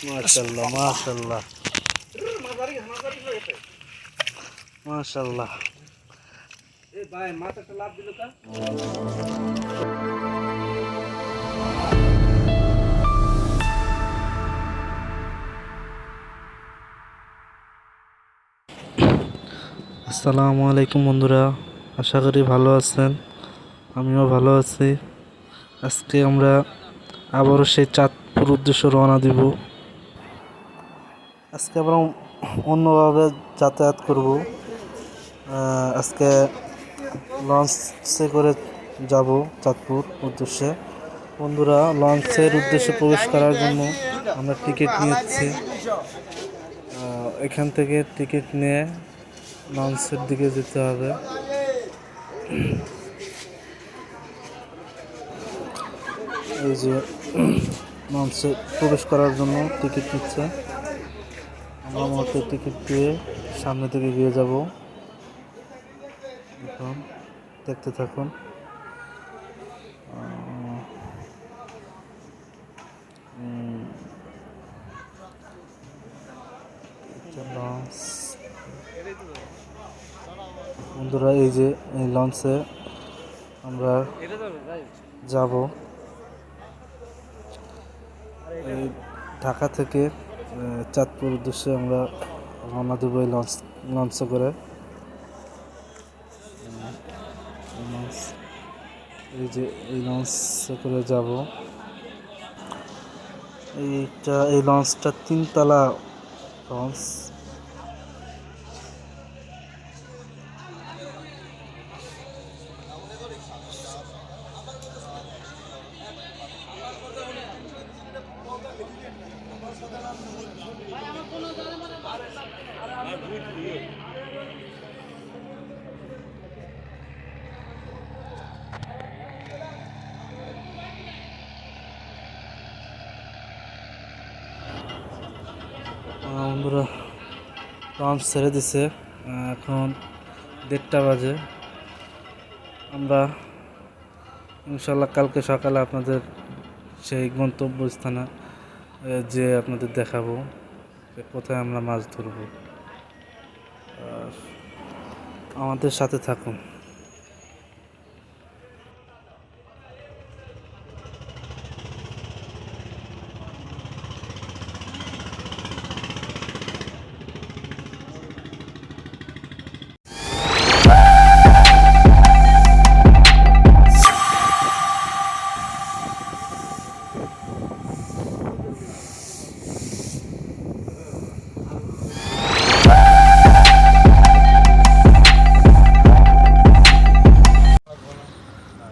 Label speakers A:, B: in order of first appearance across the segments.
A: মাশাআল্লাহ মাশাআল্লাহ মাশাআল্লাহ।
B: এ ভাই মাথাটা লাভ দিল কা?
A: আসসালামু আলাইকুম বন্ধুরা, আশা করি ভালো আছেন। আমিও ভালো আছি। আজকে আমরা আবারও সেই চাঁদপুর উদ্দেশ্যে রওনা দিব। আজকে আমরা অন্যভাবে যাতায়াত করব। আজকে লঞ্চে করে যাব চাঁদপুর উদ্দেশ্যে। বন্ধুরা, লঞ্চের উদ্দেশ্যে প্রবেশ করার জন্য আমরা টিকিট নিয়েছি। এখান থেকে টিকিট নিয়ে লঞ্চের দিকে যেতে হবে। এই যে লঞ্চে প্রবেশ করার জন্য টিকিট নিচ্ছে। আমরা মতো টিকিট দিয়ে সামনে থেকে গিয়ে যাব। এখন দেখতে থাকুন। লঞ্চ বন্ধুরা, এই যে এই লঞ্চে আমরা যাব। এই ঢাকা থেকে চাঁদপুর উদ্দেশ্যে আমরা রওনা দেব এই লঞ্চে করে। এই যে এই লঞ্চে করে যাব। এই লঞ্চটা 3 তলা লঞ্চ। বন্ধুরা, লঞ্চ ছেড়ে দিছে। এখন 1:30 বাজে। আমরা ইনশাল্লাহ কালকে সকালে আপনাদের সেই গন্তব্যস্থানে যে আপনাদের দেখাবো কোথায় আমরা মাছ ধরব। আমাদের সাথে থাকুন।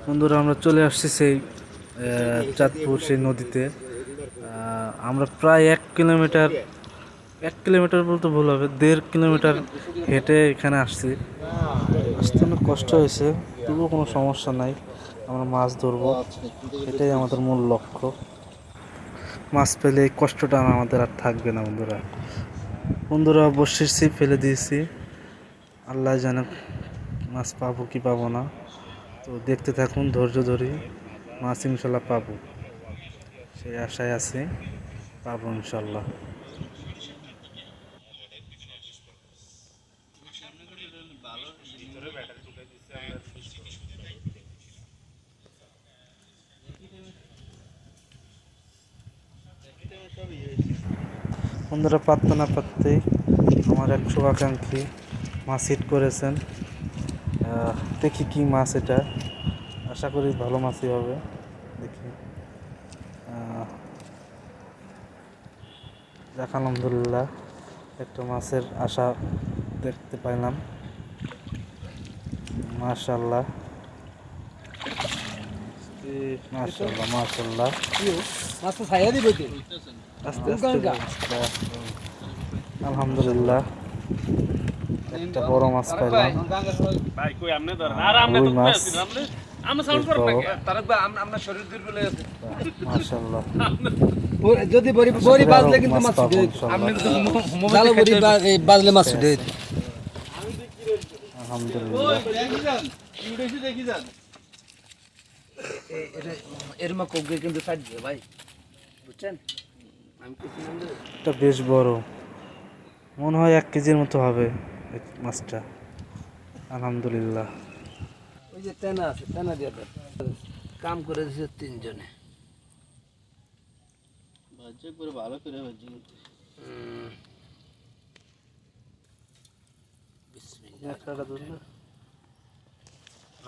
A: বন্ধুরা, আমরা চলে আসছি সেই চাঁদপুর সেই নদীতে। আমরা প্রায় 1 কিলোমিটার বলতে ভুল হবে, 1.5 কিলোমিটার হেঁটে এখানে আসছি। আসতে অনেক কষ্ট হয়েছে, তবুও কোনো সমস্যা নাই। আমরা মাছ ধরবো, এটাই আমাদের মূল লক্ষ্য। মাছ পেলে এই কষ্টটা আমাদের আর থাকবে না। বন্ধুরা বসির ছিপ ফেলে দিয়েছি, আল্লাহ জানে মাছ পাবো কি পাবো না। তো দেখতে থাকুন, ধৈর্য ধরি, মাছ ইনশাল্লাহ পাবো, সেই আশায় আছি, পাবো ইনশাল্লাহ। বন্ধুরা, পাত্তা না পাততেই আমার এক শুভাকাঙ্ক্ষী মাছ হিট করেছেন। দেখি কি মাছ এটা, আশা করি ভালো মাছই হবে। দেখি, যাক আলহামদুলিল্লাহ, একটা মাছের আশা দেখতে পাইলাম। মাশাআল্লাহ মাশাআল্লাহ মাশাআল্লাহ।
B: মাছটা ছাইয়া দিবে কি?
A: আস্তে আস্তে আলহামদুলিল্লাহ একটা বড় মাছ পাইলাম।
C: ভাই কই আমনে ধর আর আমনে তো কইছিস আমনে আমরা সাউন্ড করব না তারক ভাই আমরা শরীর দুর্বল হয়ে আছে
A: মাশাআল্লাহ।
B: যদি বড়ি বাজলে কিন্তু মাছ ছুটে আমনে তো জালো বড়ি বাজলে মাছ ছুটে।
A: আলহামদুলিল্লাহ।
B: দেখি যান এর মা কোগে কিন্তু ছাড় দিও ভাই, বুঝছেন?
A: এটা বেশ বড়, মনে হয় 1 কেজির মতো হবে এই মাছটা। আলহামদুলিল্লাহ।
B: ওই যে টেনা আছে, টেনা দিয়ে দেন। কাম করে দিছে 3 জনে।
C: ভাজ্য করে ভালো করে ভাজ্য করতে।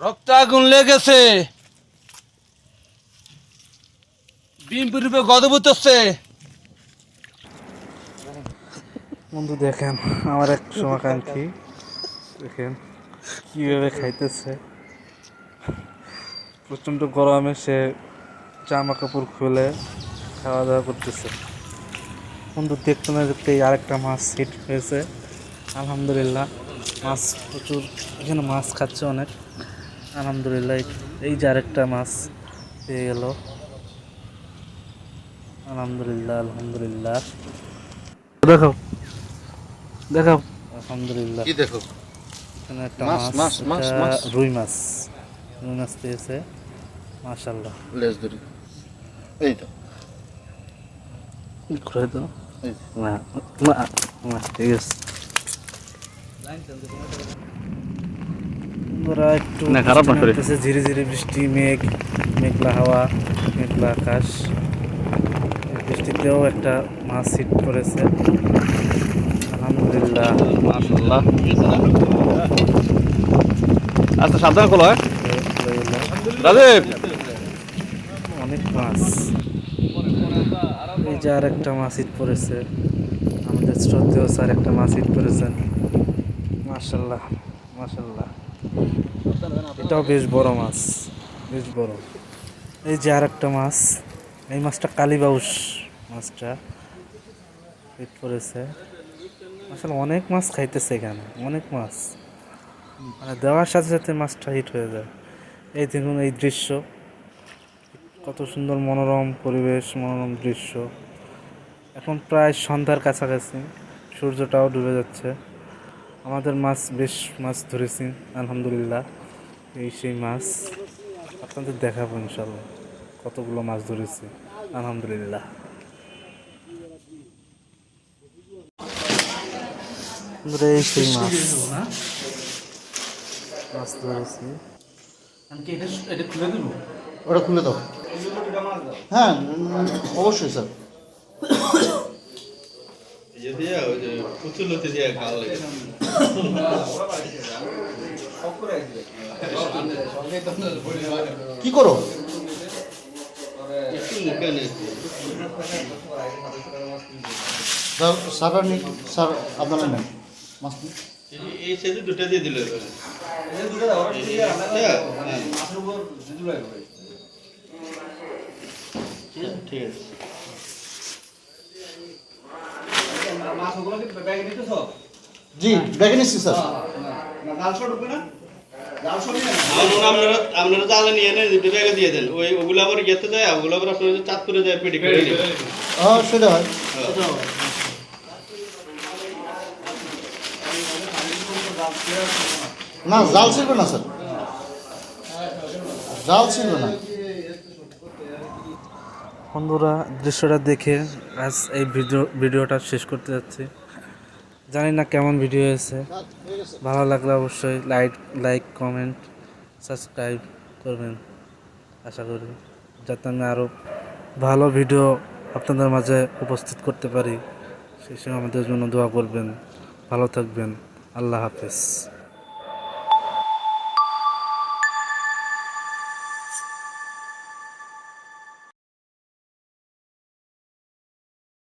B: রক্ত আগুন লেগেছে, বিএমপি রূপে গদভূত হচ্ছে।
A: বন্ধু দেখেন আমার এক শুভাকাঙ্ক্ষী, দেখেন কীভাবে খাইতেছে। প্রচণ্ড গরমে সে জামা কাপড় খুলে খাওয়া দাওয়া করতেছে। বন্ধু দেখতে না দেখতেই আরেকটা মাছ হিট হয়েছে। আলহামদুলিল্লাহ, মাছ প্রচুর, এখানে মাছ খাচ্ছে অনেক। আলহামদুলিল্লাহ, এই যে আরেকটা মাছ পেয়ে গেল। আলহামদুলিল্লাহ, আলহামদুলিল্লাহ। দেখাও দেখাও, আলহামদুলিল্লাহ।
C: কি দেখো?
A: এখানে একটা
C: মাছ,
A: মাছ,
C: মাছ,
A: এটা
C: মাছ।
A: রুই মাছ। রুই মাছ পেয়েছে, মাশাআল্লাহ।
C: লেজ ধরি। এই তো।
A: ঘুরে দাও। না না না, ঠিক আছে। বন্ধুরা, একটু
C: না, খারাপ না,
A: বৃষ্টি নামতেছে, ঝিরি ঝিরি বৃষ্টি, মেঘলা হাওয়া, মেঘলা আকাশ। এই বৃষ্টিতেও একটা মাছ হিট করেছে। আলহামদুলিল্লাহ,
C: মাশাআল্লাহ। আচ্ছা, সাবধানে খোলো। রাজীব,
A: অনেক মাছ। এই যে আর একটা মাছ হিট পড়েছে, আমাদের শ্রদ্ধেয় স্যার একটা মাছ হিট করেছেন। মাশাল্লাহ, মাশাল্লাহ। এটাও বেশ বড় মাছ, বেশ বড়। এই যে আর একটা মাছ, এই মাছটা কালীবাউস মাছটা হিট পড়েছে। আসলে অনেক মাছ খাইতেছে এখানে, অনেক মাছ, মানে দেওয়ার সাথে সাথে মাছটা হিট হয়ে যায়। এই দেখুন এই দৃশ্য, কত সুন্দর মনোরম পরিবেশ, মনোরম দৃশ্য। এখন প্রায় সন্ধ্যার কাছাকাছি, সূর্যটাও ডুবে যাচ্ছে। আমাদের মাছ, বেশ মাছ ধরেছি আলহামদুলিল্লাহ। এই সেই মাছ আপনাদের দেখাবো ইনশাল্লাহ, কতগুলো মাছ ধরেছি আলহামদুলিল্লাহ। বন্ধুরা, এই সেই মাছ, মাছ ধরেছি।
D: ওটা খুলে দাও। হ্যাঁ, অবশ্যই স্যার। কি করো? স্যার স্যার আপনারা নেন মাছ নিন।
C: এই সাইজে দুটো দিয়ে দিল এবারে। ঠিক আছে।
D: জি, ব্যাগে নিচ্ছি স্যার।
C: আপনারা জালে নিয়ে এনে দুটো ব্যাগে দিয়ে দেন। ওগুলো আবার ইয়েতে দেয়, ওগুলো আবার আপনার চাঁদপুরে যায় পেটি করে নিয়ে।
D: হ্যাঁ, সেটা হয়। না, জাল ছিল না স্যার, জাল ছিল না।
A: বন্ধুরা, দৃশ্যটা দেখে আজ এই ভিডিওটা শেষ করতে যাচ্ছি। জানি না কেমন ভিডিও হয়েছে, ভালো লাগলে অবশ্যই লাইক কমেন্ট সাবস্ক্রাইব করবেন, আশা করি, যাতে আমি আরও ভালো ভিডিও আপনাদের মাঝে উপস্থিত করতে পারি। সেই সময় আমাদের জন্য দোয়া করবেন। ভালো থাকবেন। আল্লাহ হাফেজ।